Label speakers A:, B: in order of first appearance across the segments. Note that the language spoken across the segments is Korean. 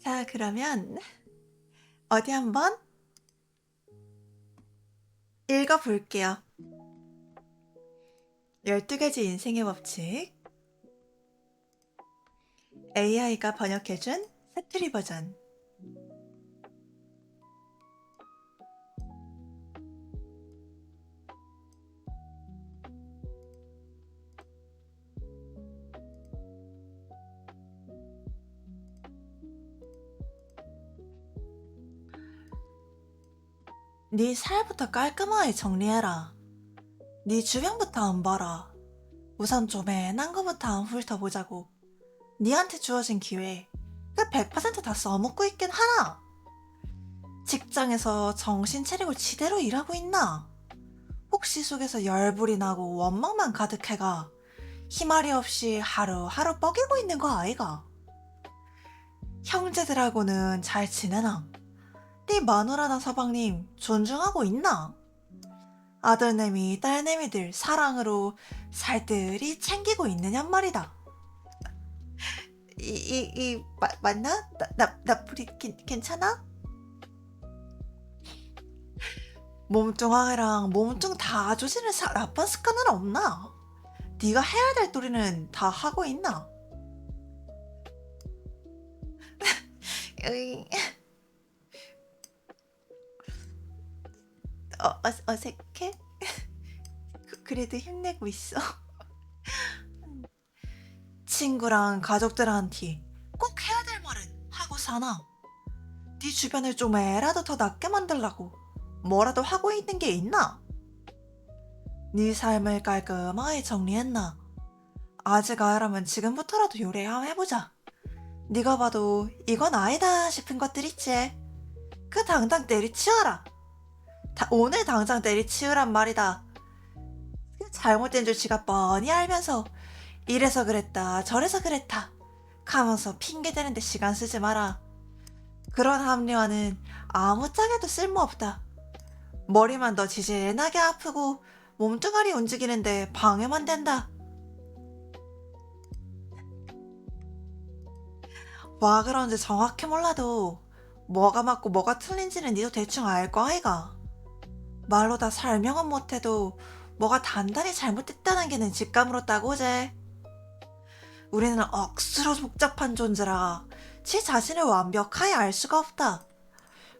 A: 자, 그러면 어디 한번 읽어볼게요. 12가지 인생의 법칙. AI가 번역해준 사투리 버전. 네 살부터 깔끔하게 정리해라. 네 주변부터 안 봐라. 우선 조맨한 거부터 안 훑어보자고. 니한테 주어진 기회, 그 100%다 써먹고 있긴 하나? 직장에서 정신 차리고 지대로 일하고 있나? 혹시 속에서 열불이 나고 원망만 가득해가 희말이 없이 하루하루 뻐기고 있는 거 아이가? 형제들하고는 잘 지내나? 네 마누라나 서방님 존중하고 있나? 아들내미 딸내미들 사랑으로 살뜰히 챙기고 있느냔 말이다. 맞나? 나풀이 괜찮아? 몸뚱아리랑 몸뚱 다 조지는 나쁜 습관은 없나? 네가 해야 될 도리는 다 하고 있나? 으이, 어색해? 그래도 힘내고 있어. 친구랑 가족들한테 꼭 해야 될 말은 하고 사나? 네 주변을 좀 애라도 더 낫게 만들라고 뭐라도 하고 있는 게 있나? 네 삶을 깔끔하게 정리했나? 아직 아이라면 지금부터라도 요리 한번 해보자. 네가 봐도 이건 아니다 싶은 것들 있지? 그 당장 때리치워라. 오늘 당장 때리치우란 말이다. 잘못된 줄 지가 뻔히 알면서 이래서 그랬다 저래서 그랬다 가면서 핑계대는데 시간 쓰지 마라. 그런 합리화는 아무짝에도 쓸모없다. 머리만 더 지지하게 아프고 몸뚱아리 움직이는데 방해만 된다. 와 그런지 정확히 몰라도 뭐가 맞고 뭐가 틀린지는 니도 대충 알 거 아이가. 말로 다 설명은 못해도 뭐가 단단히 잘못됐다는 게는 직감으로 따고제. 우리는 억수로 복잡한 존재라 지 자신을 완벽하게 알 수가 없다.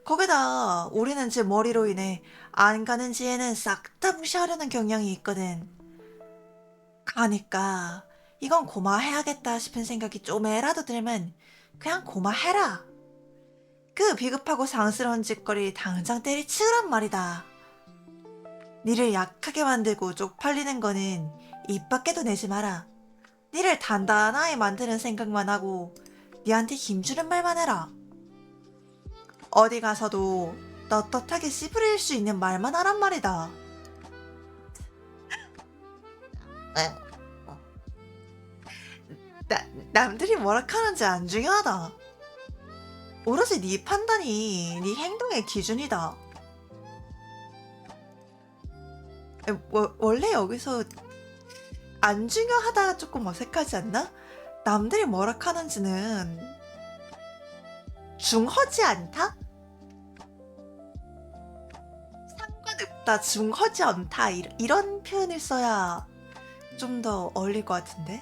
A: 거기다 우리는 제 머리로 인해 안 가는 지혜는 싹 다 무시하려는 경향이 있거든. 가니까 이건 고마해야겠다 싶은 생각이 좀이라도 들면 그냥 고마해라. 그 비급하고 상스러운 짓거리 당장 때리치우란 말이다. 니를 약하게 만들고 쪽팔리는 거는 입 밖에도 내지 마라. 니를 단단하게 만드는 생각만 하고 니한테 힘주는 말만 해라. 어디 가서도 떳떳하게 씨부릴 수 있는 말만 하란 말이다. 남들이 뭐라 하는지 안 중요하다. 오로지 네 판단이 네 행동의 기준이다. 원래 여기서 안 중요하다가 조금 어색하지 않나? 남들이 뭐라 하는지는 중허지 않다? 상관없다, 중허지 않다 이런 표현을 써야 좀 더 어울릴 것 같은데?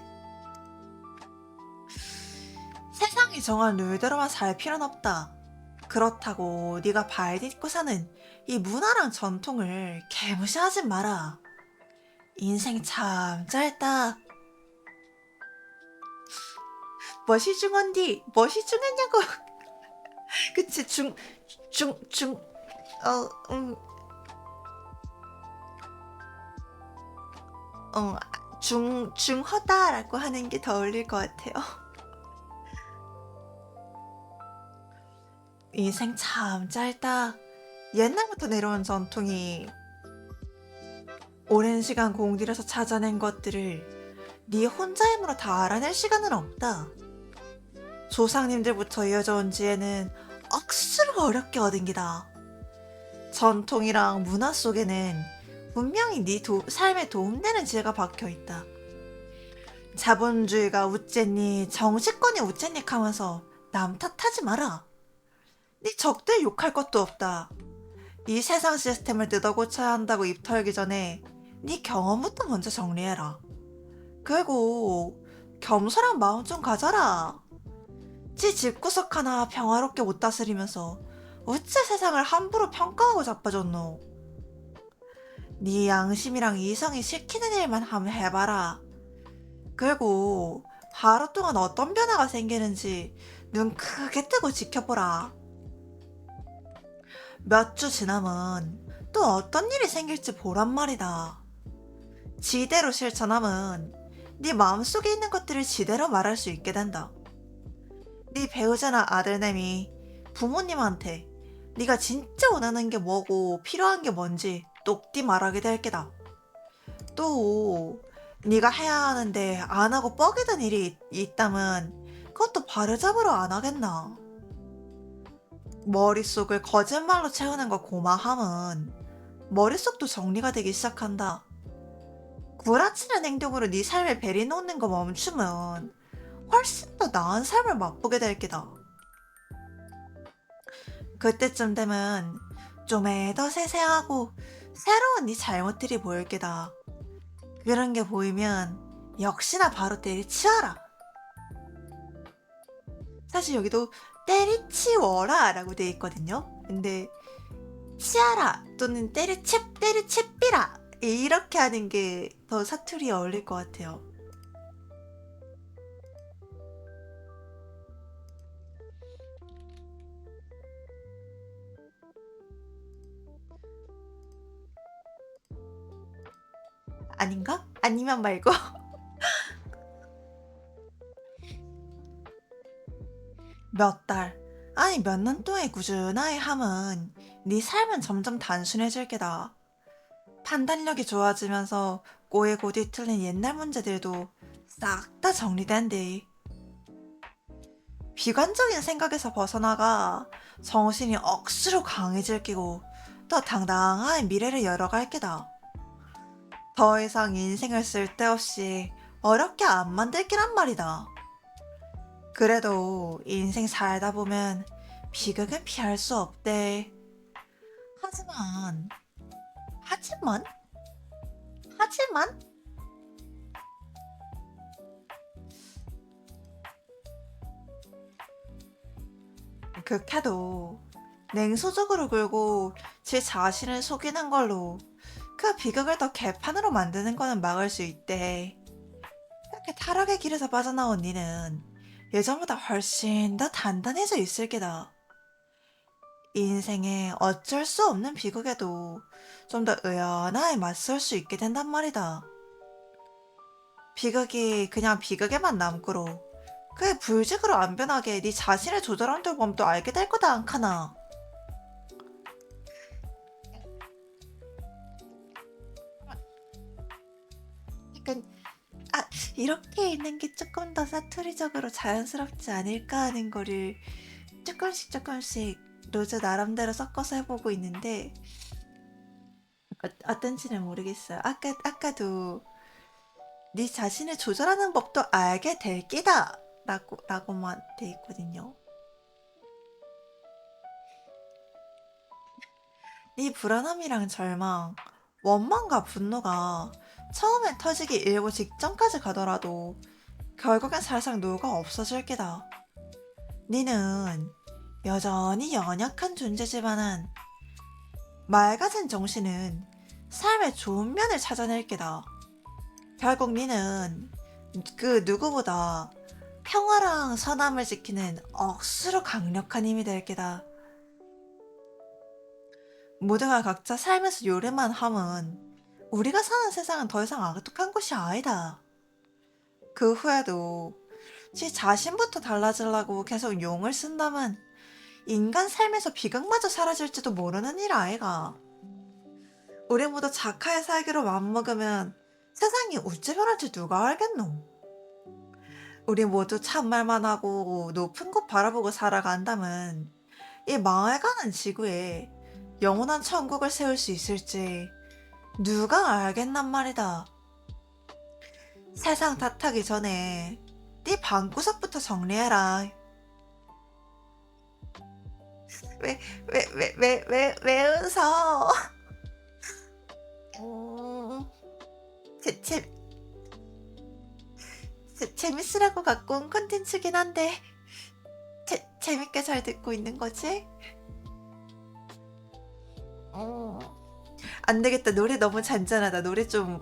A: 세상이 정한 룰대로만 살 필요는 없다. 그렇다고 네가 발 딛고 사는 이 문화랑 전통을 개무시하지 마라. 인생 참 짧다. 멋이 중헌디 멋이 중했냐고. 그치 어, 음, 중허다라고 하는 게 더 어울릴 것 같아요. 인생 참 짧다. 옛날부터 내려온 전통이 오랜 시간 공들여서 찾아낸 것들을 네 혼자 힘으로 다 알아낼 시간은 없다. 조상님들부터 이어져 온 지혜는 억수로 어렵게 얻은 기다. 전통이랑 문화 속에는 분명히 네 삶에 도움되는 지혜가 박혀있다. 자본주의가 우쨌니 정치권이 우쨌니 하면서 남 탓하지 마라. 네 적들 욕할 것도 없다. 이 세상 시스템을 뜯어고쳐야 한다고 입 털기 전에 네 경험부터 먼저 정리해라. 그리고 겸손한 마음 좀 가져라. 지 집구석 하나 평화롭게 못 다스리면서 어째 세상을 함부로 평가하고 자빠졌노. 네 양심이랑 이성이 시키는 일만 한번 해봐라. 그리고 하루 동안 어떤 변화가 생기는지 눈 크게 뜨고 지켜보라. 몇 주 지나면 또 어떤 일이 생길지 보란 말이다. 지대로 실천하면 네 마음속에 있는 것들을 지대로 말할 수 있게 된다. 네 배우자나 아들내미, 부모님한테 네가 진짜 원하는 게 뭐고 필요한 게 뭔지 똑띠 말하게 될 게다. 또 네가 해야 하는데 안 하고 뻐기던 일이 있다면 그것도 바로잡으러 안 하겠나. 머릿속을 거짓말로 채우는 거 고마함은 머릿속도 정리가 되기 시작한다. 구라치는 행동으로 네 삶에 베리 놓는 거 멈추면 훨씬 더 나은 삶을 맛보게 될 게다. 그때쯤 되면 좀 더 세세하고 새로운 네 잘못들이 보일 게다. 그런 게 보이면 역시나 바로 때리치워라. 사실 여기도 때리치워라 라고 되어 있거든요. 근데 치아라 또는 때리치삐라 이렇게 하는 게 더 사투리에 어울릴 것 같아요. 아닌가? 아니면 말고. 몇 달, 아니 몇 년 동안 꾸준하게 하면 네 삶은 점점 단순해질 게다. 판단력이 좋아지면서 꼬이고 뒤틀린 옛날 문제들도 싹 다 정리된대. 비관적인 생각에서 벗어나가 정신이 억수로 강해질 끼고 더 당당한 미래를 열어갈 게다. 더 이상 인생을 쓸데없이 어렵게 안 만들 게란 말이다. 그래도 인생 살다 보면 비극은 피할 수 없대. 하지만, 하지만, 하지만, 극해도 냉소적으로 굴고 제 자신을 속이는 걸로 그 비극을 더 개판으로 만드는 거는 막을 수 있대. 이렇게 타락의 길에서 빠져나온 니는 예전보다 훨씬 더 단단해져 있을 게다. 인생에 어쩔 수 없는 비극에도 좀 더 의연하게 맞설 수 있게 된단 말이다. 비극이 그냥 비극에만 남고로 그게 불직으로 안 변하게 네 자신을 조절한다고 보면 또 알게 될 거다 않카나. 약간 이렇게 있는 게 조금 더 사투리적으로 자연스럽지 않을까 하는 거를 조금씩 로즈 나름대로 섞어서 해보고 있는데 어떤지는 모르겠어요. 아까도 네 자신을 조절하는 법도 알게 될 끼다 라고만 돼 있거든요. 네 불안함이랑 절망, 원망과 분노가 처음엔 터지기 일보 직전까지 가더라도 결국엔 살짝 녹아 없어질 게다. 니는 여전히 연약한 존재지만은 맑아진 정신은 삶의 좋은 면을 찾아낼 게다. 결국 니는 그 누구보다 평화랑 선함을 지키는 억수로 강력한 힘이 될 게다. 모두가 각자 삶에서 요래만 하면 우리가 사는 세상은 더 이상 아득한 곳이 아니다. 그 후에도 지 자신부터 달라지려고 계속 용을 쓴다면 인간 삶에서 비극마저 사라질지도 모르는 일 아이가. 우리 모두 착하게 살기로 맘먹으면 세상이 어찌 변할지 누가 알겠노. 우리 모두 참말만 하고 높은 곳 바라보고 살아간다면 이 망해가는 지구에 영원한 천국을 세울 수 있을지 누가 알겠단 말이다. 세상 탓하기 전에 네 방구석부터 정리해라. 왜 웃어? 음, 재, 재, 재밌으라고 갖고 온 콘텐츠긴 한데, 재밌게 잘 듣고 있는 거지? 음, 안 되겠다. 노래 너무 잔잔하다. 노래 좀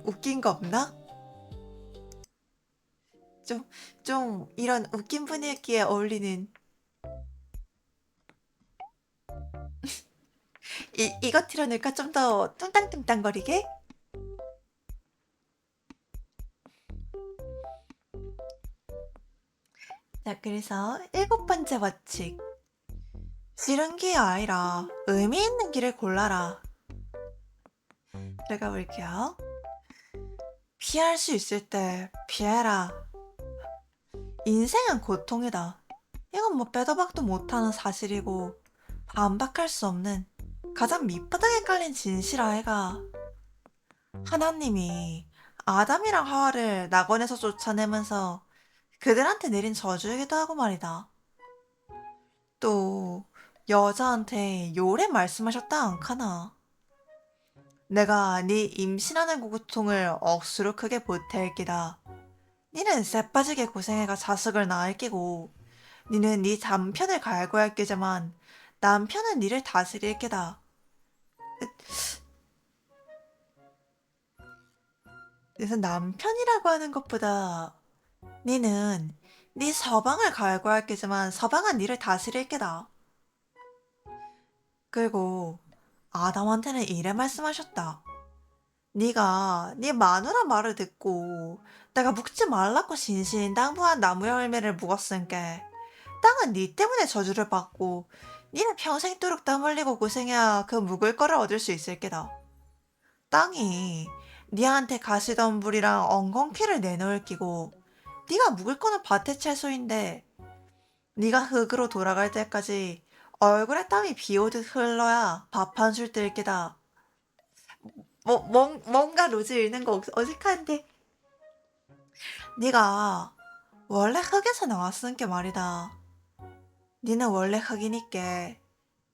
A: 웃긴 거 없나? 좀, 좀 이런 웃긴 분위기에 어울리는 이거 틀어놓을까? 좀 더 뚱땅뚱땅거리게? 자, 그래서 일곱 번째 법칙. 싫은 게 아니라 의미 있는 길을 골라라. 들어가 볼게요. 피할 수 있을 때 피해라. 인생은 고통이다. 이건 뭐 빼도 박도 못하는 사실이고 반박할 수 없는 가장 밑바닥에 깔린 진실 아이가. 하나님이 아담이랑 하와를 낙원에서 쫓아내면서 그들한테 내린 저주이기도 하고 말이다. 또 여자한테 요래 말씀하셨다 않카나. 내가 네 임신하는 고통을 억수로 크게 보탤 기다. 니는 쎄 빠지게 고생해가 자식을 낳을 끼고 니는 네 남편을 갈구할 끼지만 남편은 니를 다스릴 끼다. 그래서 남편이라고 하는 것보다 니는 네 서방을 갈구할 끼지만 서방은 니를 다스릴 끼다. 그리고 아담한테는 이래 말씀하셨다. 네가 네 마누라 말을 듣고 내가 묵지 말라고 신신당부한 나무 열매를 묵었으니까 땅은 네 때문에 저주를 받고 니는 평생도록 땀 흘리고 고생해야 그 묵을 거를 얻을 수 있을 게다. 땅이 니한테 가시덤불이랑 엉겅퀴를 내놓을 끼고 네가 묵을 거는 밭의 채소인데 네가 흙으로 돌아갈 때까지 얼굴에 땀이 비 오듯 흘러야 밥 한 술 뜰 게다. 뭔가 로즈 읽는 거 어색한데. 네가 원래 흙에서 나왔으니까 말이다. 니는 원래 흙이니까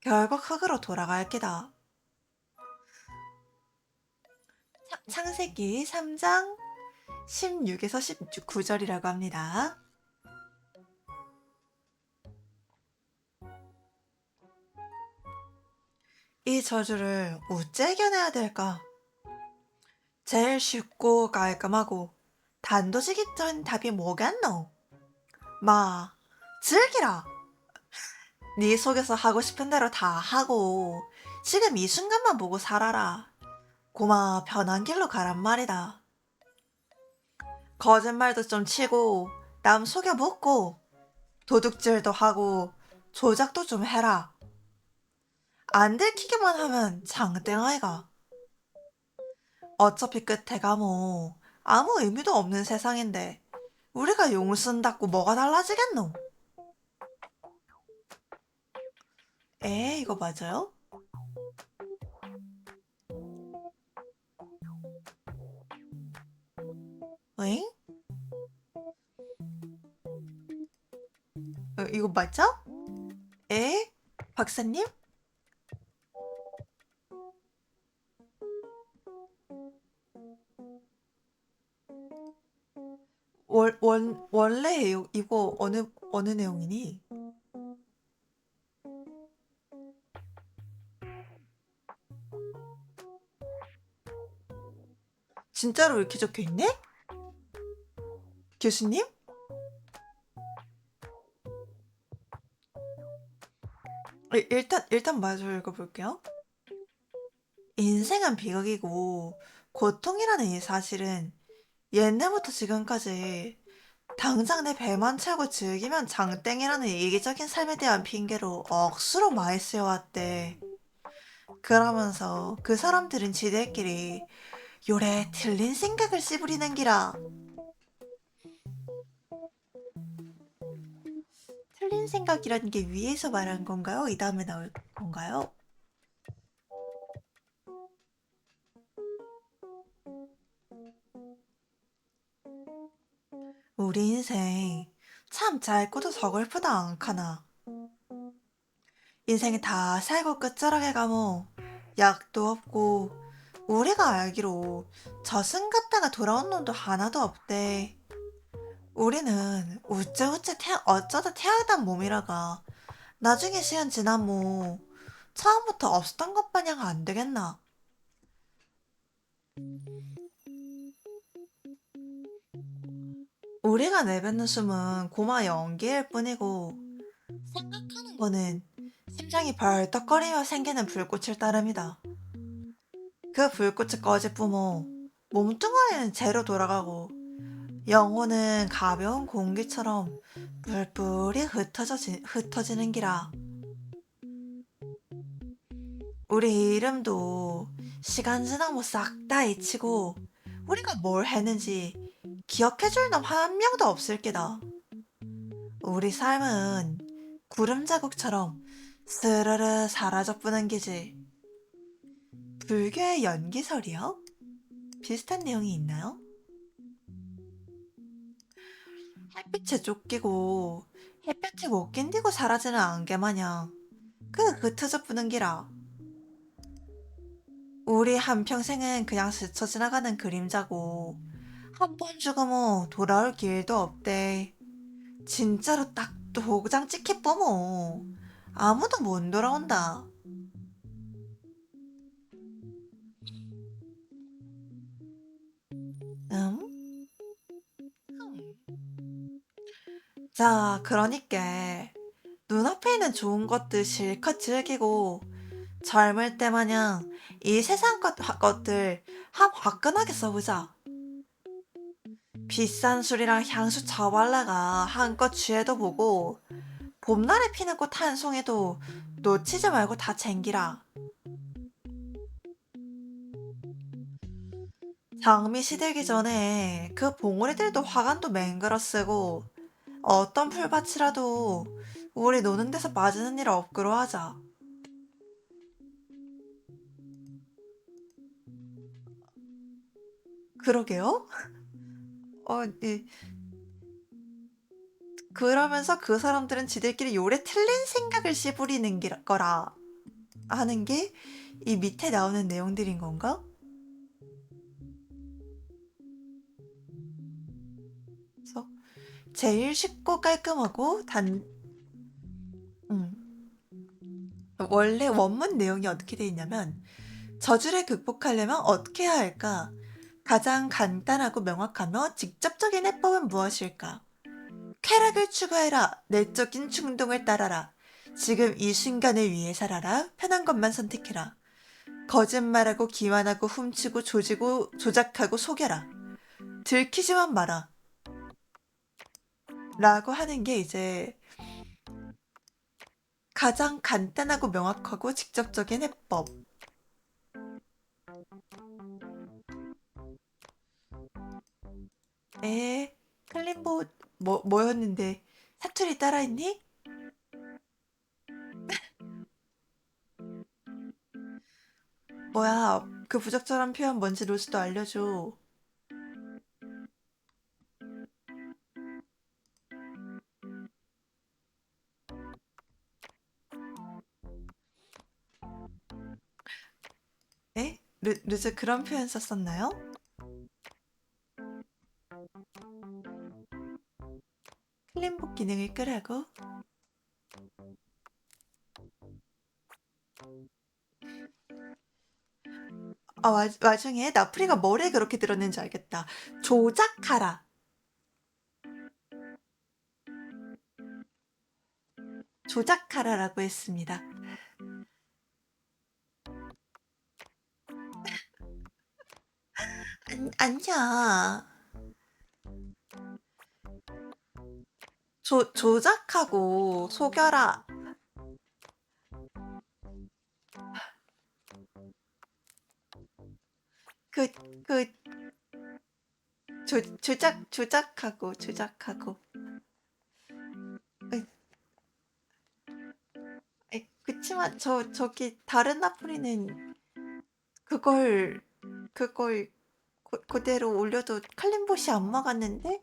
A: 결국 흙으로 돌아갈 게다. 창세기 3장 16에서 19절이라고 합니다. 이 저주를 어째 이겨내야 될까? 제일 쉽고 깔끔하고 단도직입적인 답이 뭐겠노? 마, 즐기라. 네 속에서 하고 싶은 대로 다 하고 지금 이 순간만 보고 살아라. 고마 편한 길로 가란 말이다. 거짓말도 좀 치고 남 속여 묻고 도둑질도 하고 조작도 좀 해라. 안 들키기만 하면 장땡아이가. 어차피 끝에가 뭐 아무 의미도 없는 세상인데 우리가 용을 쓴다고 뭐가 달라지겠노? 이거 맞아요? 응? 이거 맞죠? 에? 박사님? 원래 이거 어느 내용이니? 진짜로 이렇게 적혀 있네? 교수님? 일단 마저 읽어볼게요. 인생은 비극이고 고통이라는 이 사실은 옛날부터 지금까지 당장 내 배만 채고 즐기면 장땡이라는 이기적인 삶에 대한 핑계로 억수로 많이 쓰여왔대. 그러면서 그 사람들은 지들끼리 요래 틀린 생각을 씨부리는 기라. 틀린 생각이라는 게 위에서 말한 건가요? 이 다음에 나올 건가요? 우리 인생 참 짧고도 서글프다 않카나. 인생이 다 살고 끝자락에 가뭐 약도 없고 우리가 알기로 저승 갔다가 돌아온 놈도 하나도 없대. 우리는 우째우째 어쩌다 태어난 몸이라가 나중에 시간 지나면 뭐 처음부터 없었던 것 마냥 안 되겠나. 우리가 내뱉는 숨은 고마 연기일 뿐이고 생각하는 거는 심장이 벌떡거리며 생기는 불꽃일 따름이다. 그 불꽃이 꺼질 뿜어 몸뚱아리는 제로 돌아가고 영혼은 가벼운 공기처럼 뿔뿔이 흩어지는 기라. 우리 이름도 시간 지나고 싹 다 잊히고 우리가 뭘 했는지 기억해줄 놈 한 명도 없을 게다. 우리 삶은 구름 자국처럼 스르르 사라져버리는 기지. 불교의 연기설이요? 비슷한 내용이 있나요? 햇빛에 쫓기고 햇볕에 못 견디고 사라지는 안개 마냥 그 흩어져 뿌는 기라. 우리 한평생은 그냥 스쳐 지나가는 그림자고 한 번 죽으면 돌아올 길도 없대. 진짜로 딱 도장 찍히 뿜어. 아무도 못 돌아온다. 응? 자, 그러니까 눈앞에 있는 좋은 것들 실컷 즐기고 젊을 때 마냥 이 세상 것들 화끈하게 써보자. 비싼 술이랑 향수 저발라가 한껏 취해도 보고 봄날에 피는 꽃 한 송이도 놓치지 말고 다 챙기라. 장미 시들기 전에 그 봉우리들도 화관도 맹글어 쓰고 어떤 풀밭이라도 우리 노는 데서 빠지는 일 없기로 하자. 그러게요? 예. 그러면서 그 사람들은 지들끼리 요래 틀린 생각을 씨부리는 거라 하는 게 이 밑에 나오는 내용들인 건가? 그래서 제일 쉽고 깔끔하고 음, 원래 원문 내용이 어떻게 돼 있냐면 저주를 극복하려면 어떻게 해야 할까? 가장 간단하고 명확하며 직접적인 해법은 무엇일까? 쾌락을 추구해라. 내적인 충동을 따라라. 지금 이 순간을 위해 살아라. 편한 것만 선택해라. 거짓말하고 기만하고 훔치고 조지고 조작하고 속여라. 들키지만 마라. 라고 하는 게 이제 가장 간단하고 명확하고 직접적인 해법. 에, 클린보 뭐였는데 사투리 따라했니? 뭐야, 그 부적절한 표현 뭔지 로스도 알려줘. 에? 루즈 그런 표현 썼었나요? 클린복 기능을 끄라고? 와중에 나프리가 뭐래 그렇게 들었는지 알겠다. 조작하라. 조작하라라고 했습니다. 아니야. 조작하고 속여라. 그, 그, 조작하고. 에, 그치만 저기 다른 나프리는 그걸, 그걸 그대로 올려도 칼림봇이 안 막았는데?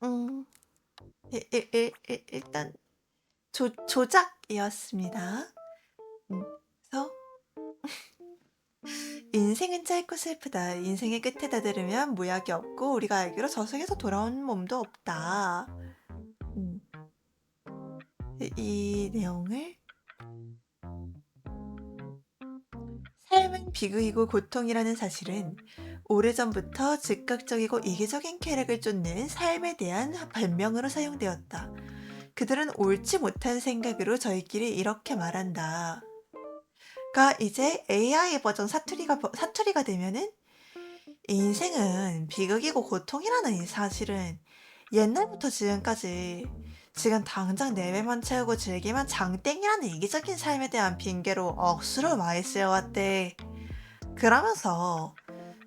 A: 음, 일단 조작이었습니다. 그래서 인생은 짧고 슬프다. 인생의 끝에다 들으면 무약이 없고 우리가 알기로 저승에서 돌아온 몸도 없다. 음, 이 내용을 삶은 비극이고 고통이라는 사실은 오래전부터 즉각적이고 이기적인 쾌락을 쫓는 삶에 대한 변명으로 사용되었다. 그들은 옳지 못한 생각으로 저희끼리 이렇게 말한다. 가 이제 AI 버전 사투리가 되면은 인생은 비극이고 고통이라는 이 사실은 옛날부터 지금까지 지금 당장 내 배만 채우고 즐기면 장땡이라는 이기적인 삶에 대한 핑계로 억수로 많이 쓰여왔대. 그러면서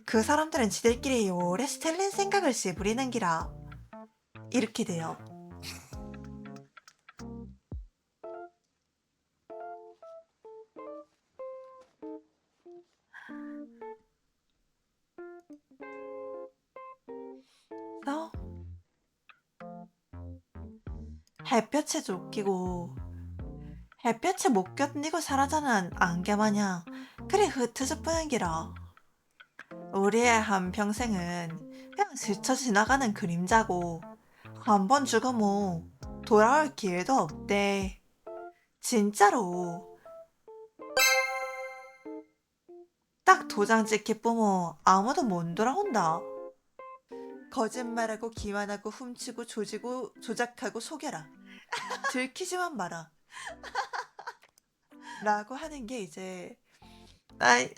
A: 그 사람들은 지들끼리 오래 스텔린 생각을 씨부리는 기라. 이렇게 돼요. 그래서 햇볕에 쫓기고 햇볕에 못 견디고 사라져는 안개마냥 그리 흩어져 뿌는 기라. 우리의 한평생은 그냥 스쳐 지나가는 그림자고 한 번 죽으면 돌아올 기회도 없대. 진짜로 딱 도장 찍기 뿜어 아무도 못 돌아온다. 거짓말하고 기만하고 훔치고 조지고 조작하고 속여라. 들키지만 마라. 라고 하는 게 이제 아이,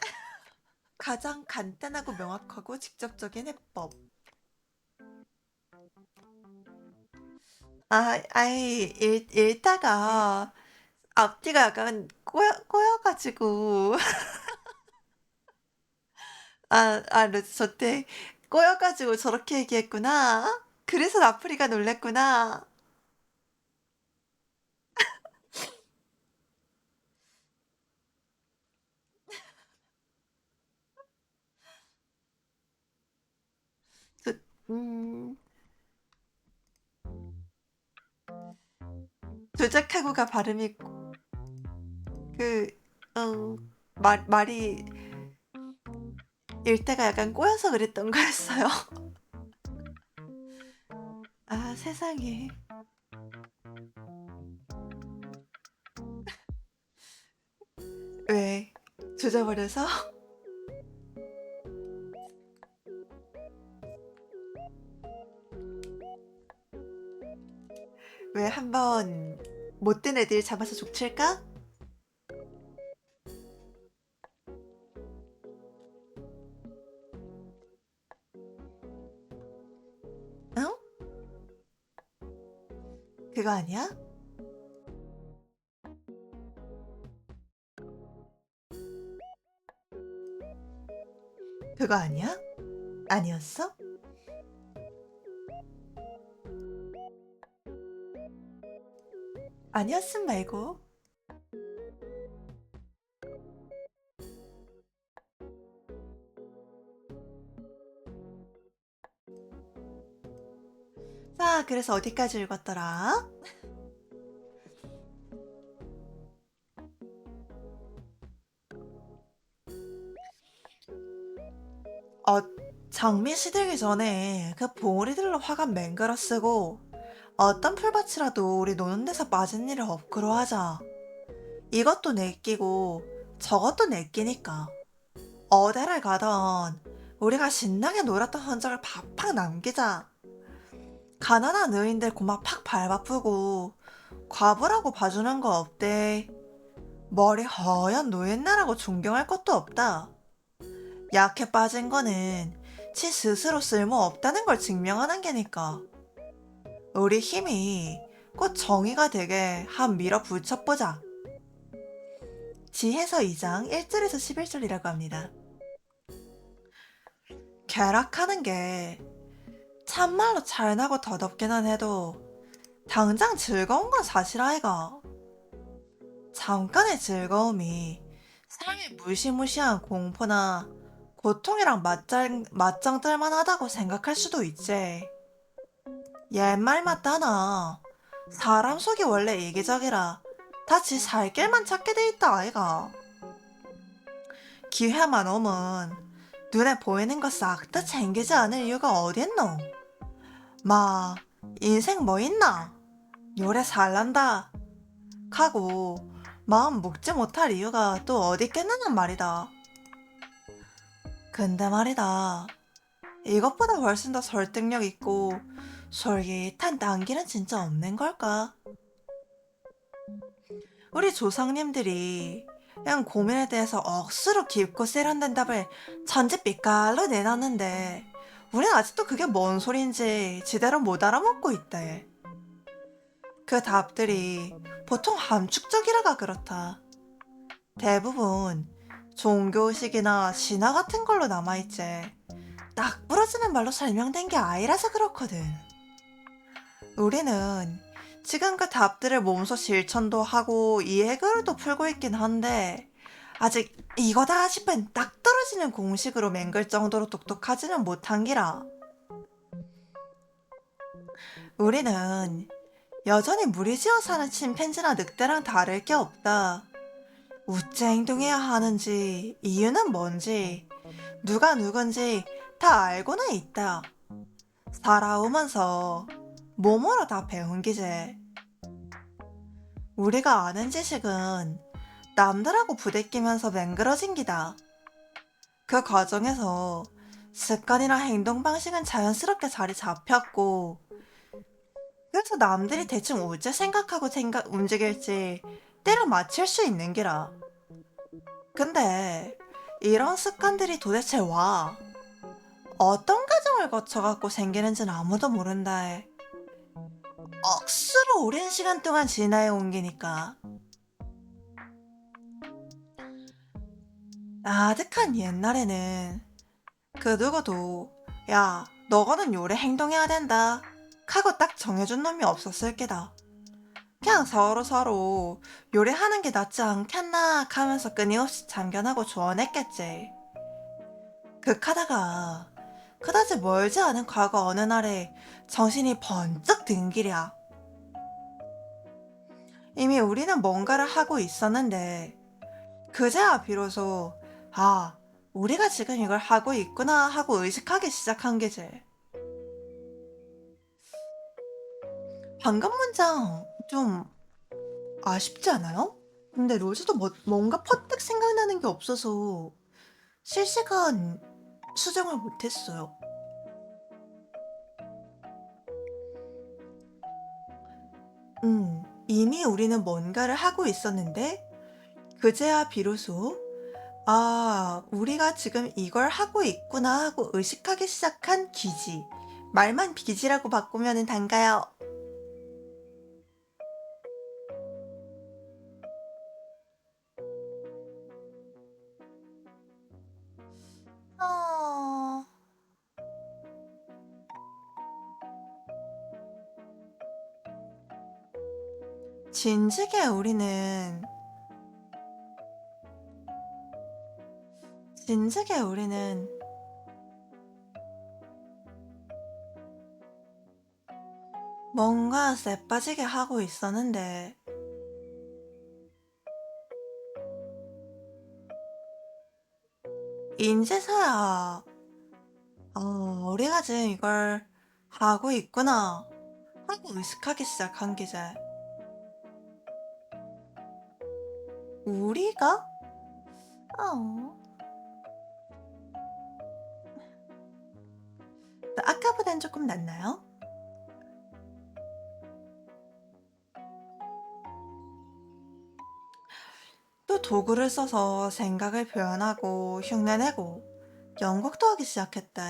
A: 가장 간단하고 명확하고 직접적인 해법. 읽다가 앞뒤가 약간 꼬여가지고 루트 저때 꼬여가지고 저렇게 얘기했구나. 그래서 나프리가 놀랬구나. 저, 음, 조작하고가 발음이 그, 말이 읽다가 약간 꼬여서 그랬던 거였어요. 아, 세상에. 왜? 조져버려서? 왜 한번 못된 애들 잡아서 족칠까? 응? 그거 아니야? 그거 아니야? 아니었어? 아니었음 말고. 자, 그래서 어디까지 읽었더라? 어, 장미 시들기 전에 그 봉우리들로 화관 맹글어 쓰고 어떤 풀밭이라도 우리 노는 데서 빠진 일을 없기로 하자. 이것도 내끼고 저것도 내끼니까 어디를 가던 우리가 신나게 놀았던 흔적을 팍팍 남기자. 가난한 의인들 고막 팍 밟아프고 과부라고 봐주는 거 없대. 머리 허연 노인네라고 존경할 것도 없다. 약해 빠진 거는 지 스스로 쓸모없다는 걸 증명하는 게니까. 우리 힘이 꼭 정의가 되게 한 밀어 붙여보자. 지혜서 2장 1절에서 11절이라고 합니다. 쾌락하는 게 참말로 잘나고 더덥기는 해도 당장 즐거운 건 사실 아이가. 잠깐의 즐거움이 삶이 무시무시한 공포나 고통이랑 맞짱 뜰만 하다고 생각할 수도 있지. 옛말 맞다나. 사람 속이 원래 이기적이라 다 지 살 길만 찾게 돼 있다 아이가. 기회만 오면 눈에 보이는 거 싹 다 챙기지 않을 이유가 어딨노? 마, 인생 뭐 있나? 요래 살란다. 하고 마음 먹지 못할 이유가 또 어디 있겠느냐 말이다. 근데 말이다. 이것보다 훨씬 더 설득력 있고 솔깃한 단기는 진짜 없는 걸까? 우리 조상님들이 그냥 고민에 대해서 억수로 깊고 세련된 답을 천지빛깔로 내놨는데 우린 아직도 그게 뭔 소린지 제대로 못 알아먹고 있대. 그 답들이 보통 함축적이라가 그렇다. 대부분 종교식이나 신화 같은 걸로 남아있지. 딱 부러지는 말로 설명된 게 아니라서 그렇거든. 우리는 지금 그 답들을 몸소 실천도 하고 이해글도 풀고 있긴 한데 아직 이거다 싶은 딱 떨어지는 공식으로 맹글 정도로 똑똑하지는 못한 기라. 우리는 여전히 무리지어 사는 침팬지나 늑대랑 다를 게 없다. 우째 행동해야 하는지 이유는 뭔지 누가 누군지 다 알고는 있다. 살아오면서 몸으로 다 배운 기제. 우리가 아는 지식은 남들하고 부대끼면서 맹글어진 기다. 그 과정에서 습관이나 행동 방식은 자연스럽게 자리 잡혔고, 그래서 남들이 대충 어째 생각하고 움직일지 때려 맞출 수 있는 기라. 근데 이런 습관들이 도대체 어떤 과정을 거쳐갖고 생기는지는 아무도 모른다. 억수로 오랜 시간 동안 진화해 옮기니까. 아득한 옛날에는 그 누구도 야 너거는 요래 행동해야 된다 하고 딱 정해준 놈이 없었을 게다. 그냥 서로 요래 하는 게 낫지 않겠나 하면서 끊임없이 참견하고 조언했겠지. 극하다가 그다지 멀지 않은 과거 어느 날에 정신이 번쩍 든 길이야. 이미 우리는 뭔가를 하고 있었는데 그제야 비로소 아 우리가 지금 이걸 하고 있구나 하고 의식하기 시작한 게지. 방금 문장 좀 아쉽지 않아요? 근데 로즈도 뭔가 퍼뜩 생각나는 게 없어서 실시간 수정을 못했어요. 이미 우리는 뭔가를 하고 있었는데 그제야 비로소 아, 우리가 지금 이걸 하고 있구나 하고 의식하기 시작한 기지. 말만 기지라고 바꾸면 단가요. 어, 진즉에 우리는, 진즉에 우리는 뭔가 쎄 빠지게 하고 있었는데, 인제서야, 우리가 지금 이걸 하고 있구나 하고 의식하기 시작한 게지. 우리가? 어, 아까보단 조금 낫나요? 또 도구를 써서 생각을 표현하고 흉내내고 연극도 하기 시작했다.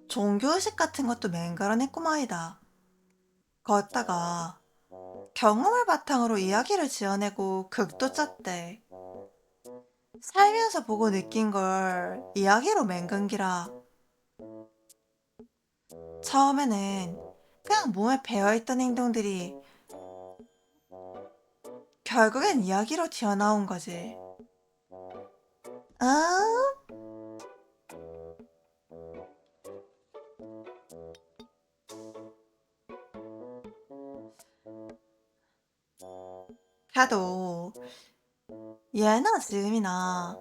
A: 종교의식 같은 것도 맹가라냈구마이다. 걷다가 경험을 바탕으로 이야기를 지어내고 극도 짰대. 살면서 보고 느낀 걸 이야기로 맹근기라. 처음에는 그냥 몸에 배어있던 행동들이 결국엔 이야기로 튀어나온 거지. 아, 걔도 예나 지금이나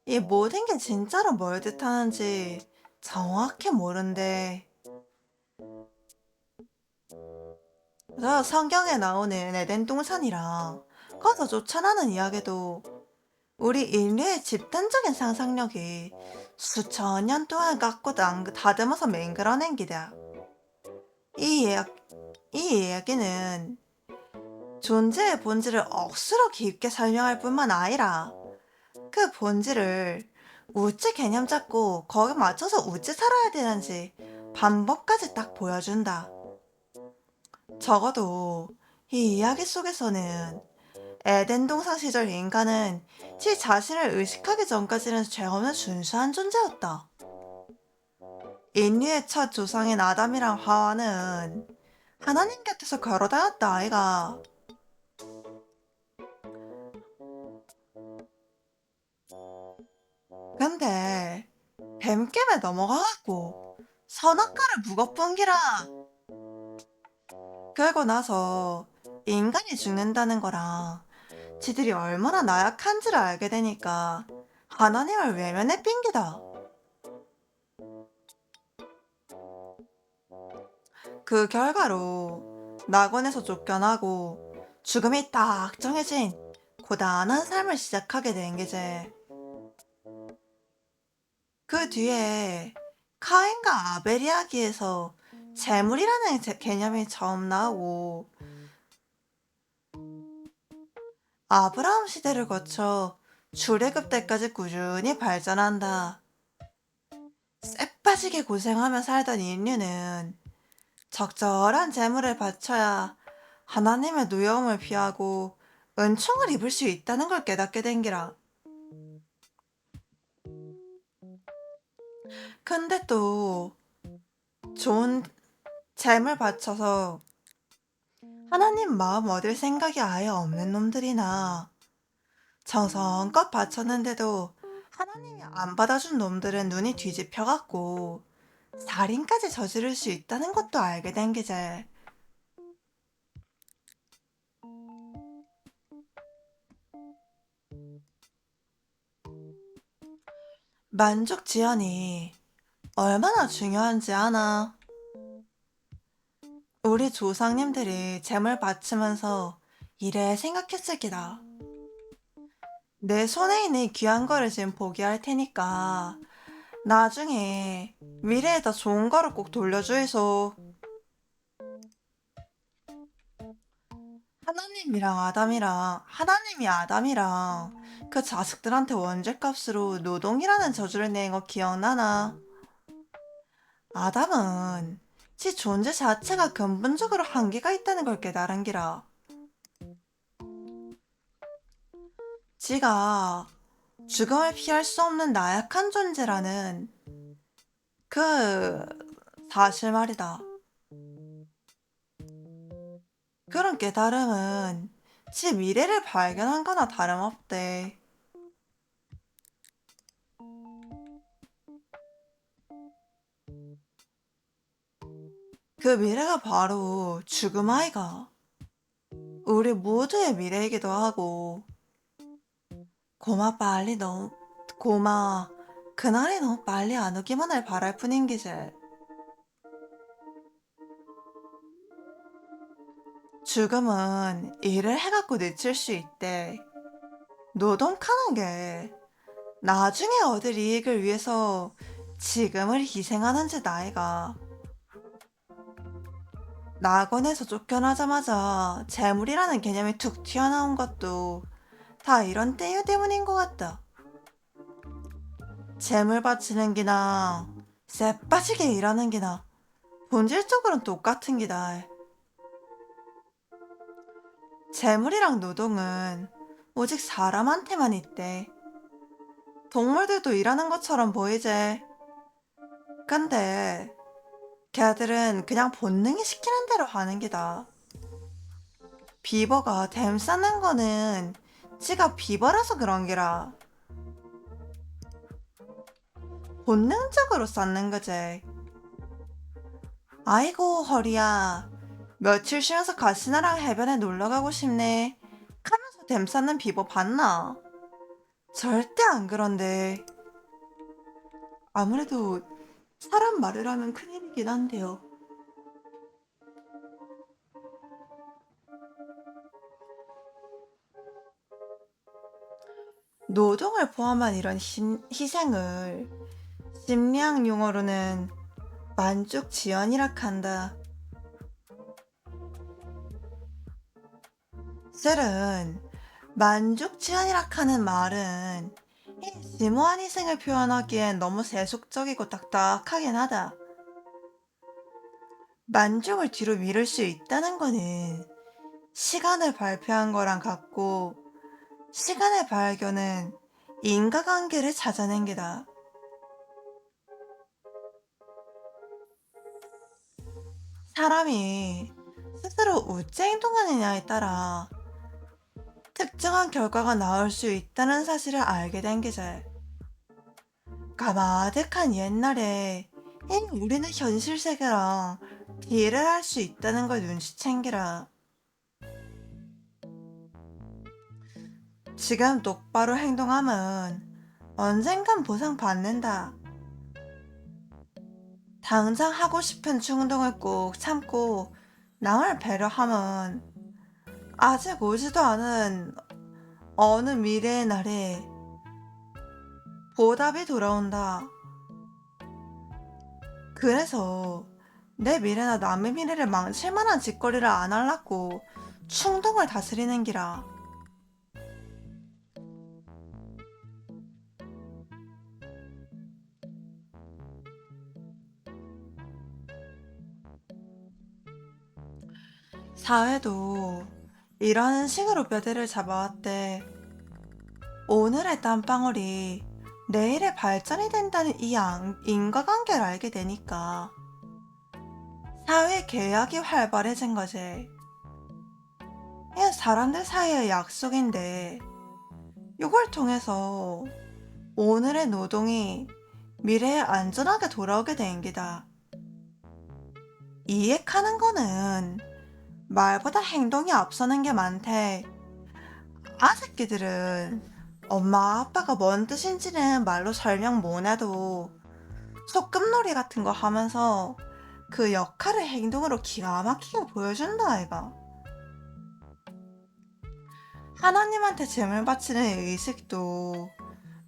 A: 이 모든 게 진짜로 뭘 뜻하는지 정확히 모른대. 저 성경에 나오는 에덴 동산이랑 거기서 쫓아나는 이야기도 우리 인류의 집단적인 상상력이 수천 년 동안 갖고 다듬어서 맹글어낸 기다. 이 이야기, 이 이야기는 존재의 본질을 억수로 깊게 설명할 뿐만 아니라 그 본질을 우째 개념 잡고 거기 맞춰서 우째 살아야 되는지 방법까지 딱 보여준다. 적어도 이 이야기 속에서는 에덴 동상 시절 인간은 지 자신을 의식하기 전까지는 죄 없는 순수한 존재였다. 인류의 첫 조상인 아담이랑 하와는 하나님 곁에서 걸어다녔다 아이가. 근데 뱀겜에 넘어가갖고 선악과를 묵어뿐기라. 그러고 나서 인간이 죽는다는 거랑 지들이 얼마나 나약한지를 알게 되니까 하나님을 외면해 핑계다. 그 결과로 낙원에서 쫓겨나고 죽음이 딱 정해진 고단한 삶을 시작하게 된 게지. 그 뒤에 카인과 아벨 이야기에서 재물이라는 개념이 처음 나오고 아브라함 시대를 거쳐 출애굽 때까지 꾸준히 발전한다. 쎄빠지게 고생하며 살던 인류는 적절한 재물을 바쳐야 하나님의 노여움을 피하고 은총을 입을 수 있다는 걸 깨닫게 된 기라. 근데 또 좋은 재물 바쳐서 하나님 마음 얻을 생각이 아예 없는 놈들이나 정성껏 바쳤는데도 하나님이 안 받아준 놈들은 눈이 뒤집혀갖고 살인까지 저지를 수 있다는 것도 알게 된 게제. 만족 지연이 얼마나 중요한지 아나? 우리 조상님들이 재물 바치면서 이래 생각했을 기다. 내 손에 있는 이 귀한 거를 지금 포기할 테니까 나중에 미래에 더 좋은 거를 꼭 돌려주이소. 하나님이 아담이랑 그 자식들한테 원죄값으로 노동이라는 저주를 내는 거 기억나나? 아담은 지 존재 자체가 근본적으로 한계가 있다는 걸 깨달은 기라. 지가 죽음을 피할 수 없는 나약한 존재라는 그 사실 말이다. 그런 깨달음은 지 미래를 발견한 거나 다름없대. 그 미래가 바로 죽음 아이가. 우리 모두의 미래이기도 하고 고마 빨리 너무 고마 그날이 너무 빨리 안 오기만을 바랄 뿐인 기지. 죽음은 일을 해갖고 늦출 수 있대. 노동하는 게 나중에 얻을 이익을 위해서 지금을 희생하는지 나이가. 낙원에서 쫓겨나자마자 재물이라는 개념이 툭 튀어나온 것도 다 이런 때유 때문인 것 같다. 재물 바치는 기나 쎄 빠지게 일하는 기나 본질적으로는 똑같은 기다. 재물이랑 노동은 오직 사람한테만 있대. 동물들도 일하는 것처럼 보이지. 근데 걔들은 그냥 본능이 시키는 대로 하는 기다. 비버가 댐 쌓는 거는 지가 비버라서 그런 게라. 본능적으로 쌓는 거지. 아이고 허리야. 며칠 쉬어서 가시나랑 해변에 놀러 가고 싶네. 하면서 댐 쌓는 비버 봤나? 절대 안 그런데. 아무래도 사람 말을 하면 큰일이긴 한데요. 노동을 포함한 이런 희생을 심리학 용어로는 만족지연이라 한다. 실은 만족지연이라 하는 말은 이 심오한 희생을 표현하기엔 너무 세속적이고 딱딱하긴 하다. 만족을 뒤로 미룰 수 있다는 거는 시간을 발표한 거랑 같고, 시간의 발견은 인과관계를 찾아낸 게다. 사람이 스스로 어째 행동하느냐에 따라 특정한 결과가 나올 수 있다는 사실을 알게 된 게지. 까마득한 옛날에 우리는 현실 세계랑 딜을 할 수 있다는 걸 눈치챈 게라. 지금 똑바로 행동하면 언젠간 보상받는다. 당장 하고 싶은 충동을 꼭 참고 남을 배려하면 아직 오지도 않은 어느 미래의 날에 보답이 돌아온다. 그래서 내 미래나 남의 미래를 망칠 만한 짓거리를 안 하려고 충동을 다스리는 기라. 사회도 이런 식으로 뼈대를 잡아왔대. 오늘의 땀방울이 내일의 발전이 된다는 이 인과관계를 알게 되니까 사회 계약이 활발해진 거지. 이게 사람들 사이의 약속인데 이걸 통해서 오늘의 노동이 미래에 안전하게 돌아오게 된 기다. 이해하는 거는 말보다 행동이 앞서는 게 많대. 아새끼들은 엄마 아빠가 뭔 뜻인지는 말로 설명 못해도 소꿉놀이 같은 거 하면서 그 역할을 행동으로 기가 막히게 보여준다 아이가. 하나님한테 재물 바치는 의식도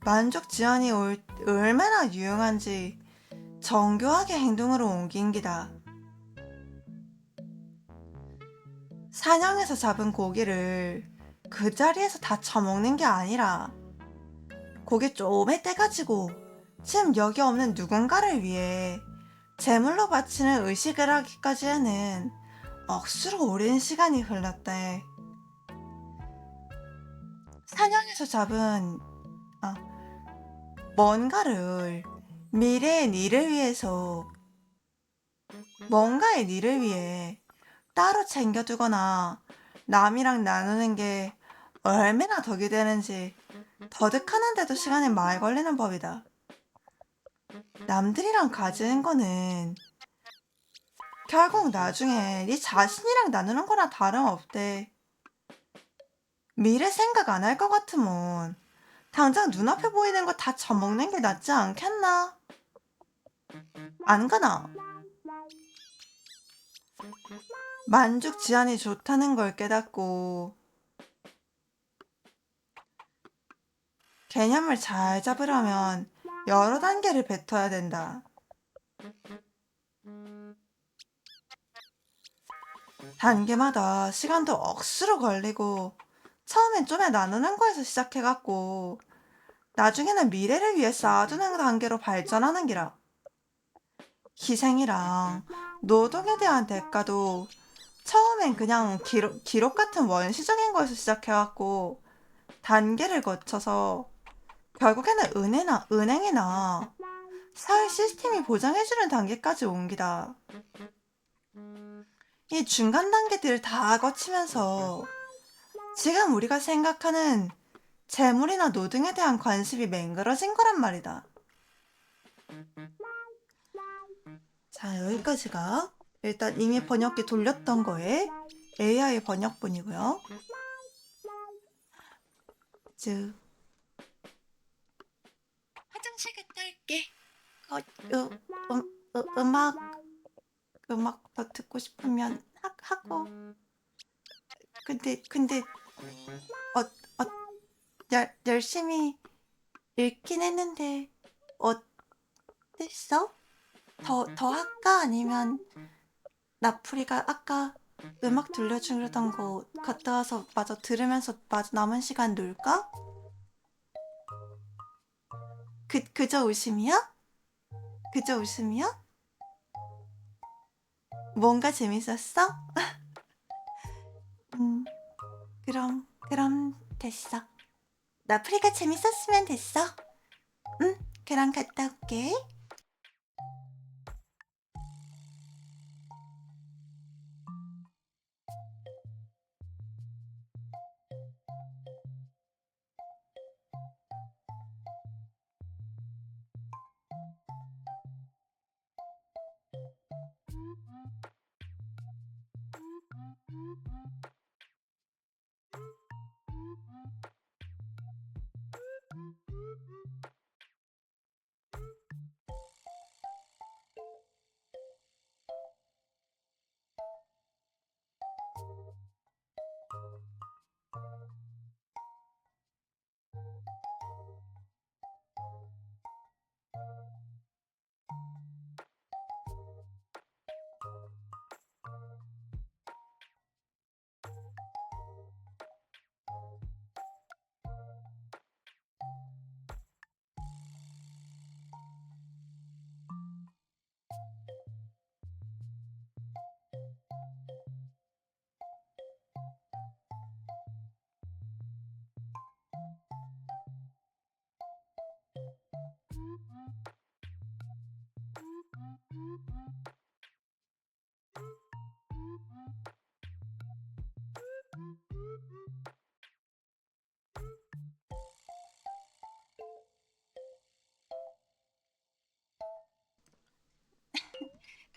A: 만족 지연이 얼마나 유용한지 정교하게 행동으로 옮긴 기다. 사냥해서 잡은 고기를 그 자리에서 다 처먹는 게 아니라 고기 쪼매 떼가지고 지금 여기 없는 누군가를 위해 제물로 바치는 의식을 하기까지에는 억수로 오랜 시간이 흘렀대. 사냥해서 잡은 아, 뭔가를 미래의 니를 위해서 뭔가의 니를 위해 따로 챙겨두거나 남이랑 나누는 게 얼마나 덕이 되는지 더득하는데도 시간이 많이 걸리는 법이다. 남들이랑 가지는 거는 결국 나중에 네 자신이랑 나누는 거나 다름없대. 미래 생각 안 할 것 같으면 당장 눈앞에 보이는 거 다 처먹는 게 낫지 않겠나? 안 그나? 만족 지안이 좋다는 걸 깨닫고 개념을 잘 잡으려면 여러 단계를 뱉어야 된다. 단계마다 시간도 억수로 걸리고 처음엔 좀에 나누는 거에서 시작해갖고 나중에는 미래를 위해 쌓아두는 단계로 발전하는 기라. 희생이랑 노동에 대한 대가도 처음엔 그냥 기록 같은 원시적인 거에서 시작해갖고 단계를 거쳐서 결국에는 은행이나 사회 시스템이 보장해주는 단계까지 옮기다. 이 중간 단계들을 다 거치면서 지금 우리가 생각하는 재물이나 노동에 대한 관심이 맹그러진 거란 말이다. 자, 여기까지가 일단 이미 번역기 돌렸던 거에 AI 번역본이고요. 즉, 화장실 갔다 올게. 음악 더 듣고 싶으면 하고. 근데 어, 어, 열심히 읽긴 했는데 어땠어? 더 할까? 아니면 나풀이가 아까 음악 들려주려던 거 갔다 와서 마저 들으면서 마저 남은 시간 놀까? 그저 웃음이야? 그저 웃음이야? 뭔가 재밌었어? 음, 그럼 됐어. 나풀이가 재밌었으면 됐어. 응, 그럼 갔다 올게.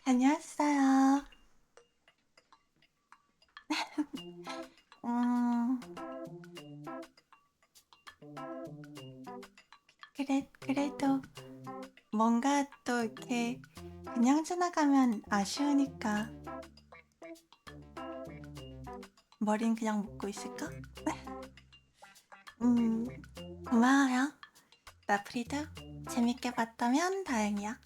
A: 다녀왔어요. 음, 그래도 뭔가 또 이렇게 그냥 지나가면 아쉬우니까 머린 그냥 묶고 있을까? 음, 고마워요. 나프리도 재밌게 봤다면 다행이야.